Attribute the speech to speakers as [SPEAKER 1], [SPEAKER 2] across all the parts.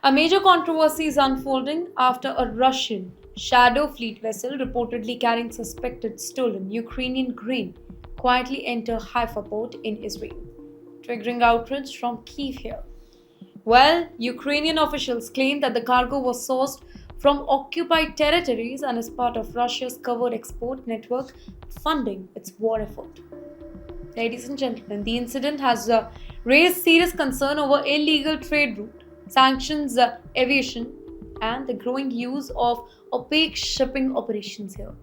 [SPEAKER 1] A major controversy is unfolding after a Russian shadow fleet vessel reportedly carrying suspected stolen Ukrainian grain quietly entered Haifa port in Israel, triggering outrage from Kiev here. Well, Ukrainian officials claim that the cargo was sourced from occupied territories and is part of Russia's covert export network funding its war effort. Ladies and gentlemen, the incident has raised serious concern over illegal trade route, sanctions aviation, and the growing use of opaque shipping operations here.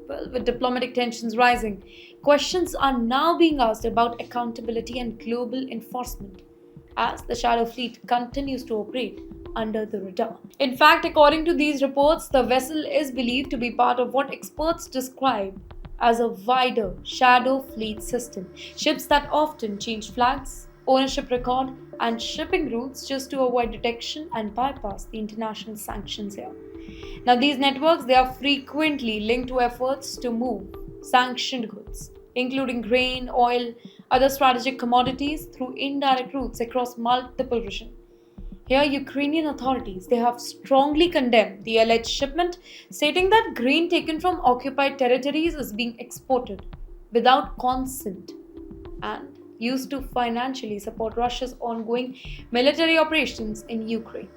[SPEAKER 1] Well, with diplomatic tensions rising, questions are now being asked about accountability and global enforcement as the shadow fleet continues to operate under the radar. In fact, according to these reports, the vessel is believed to be part of what experts describe as a wider shadow fleet system. Ships that often change flags, ownership record, and shipping routes just to avoid detection and bypass the international sanctions here. Now, these networks they are frequently linked to efforts to move sanctioned goods, including grain, oil, other strategic commodities through indirect routes across multiple regions. Here, Ukrainian authorities they have strongly condemned the alleged shipment, stating that grain taken from occupied territories is being exported without consent and used to financially support Russia's ongoing military operations in Ukraine.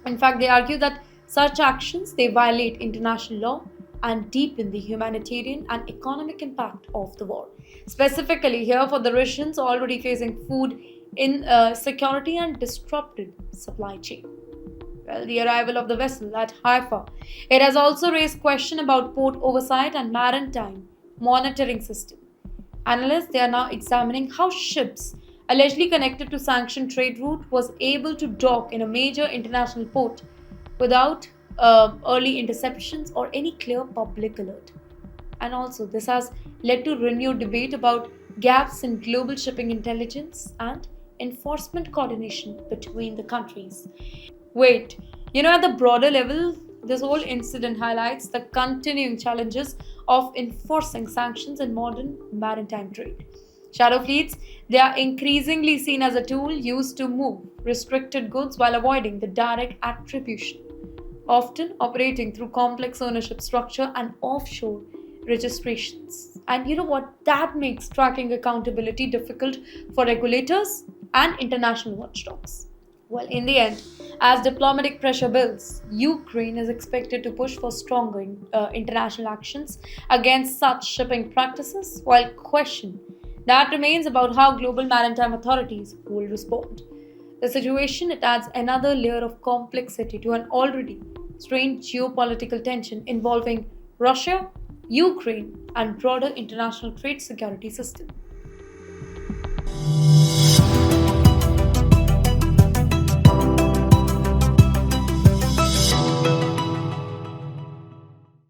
[SPEAKER 1] In fact, they argue that such actions they violate international law and deepen the humanitarian and economic impact of the war. Specifically, here for the Russians already facing food insecurity and disrupted supply chain. Well, the arrival of the vessel at Haifa, it has also raised question about port oversight and maritime monitoring system. Analysts they are now examining how ships allegedly connected to sanctioned trade route was able to dock in a major international port without early interceptions or any clear public alert. And also, this has led to renewed debate about gaps in global shipping intelligence and enforcement coordination between the countries. Wait, at the broader level, this whole incident highlights the continuing challenges of enforcing sanctions in modern maritime trade. Shadow fleets, they are increasingly seen as a tool used to move restricted goods while avoiding the direct attribution, often operating through complex ownership structure and offshore registrations. And you know what? That makes tracking accountability difficult for regulators and international watchdogs. Well, in the end, as diplomatic pressure builds, Ukraine is expected to push for stronger international actions against such shipping practices, while question that remains about how global maritime authorities will respond. The situation it adds another layer of complexity to an already strained geopolitical tension involving Russia, Ukraine, and broader international trade security system.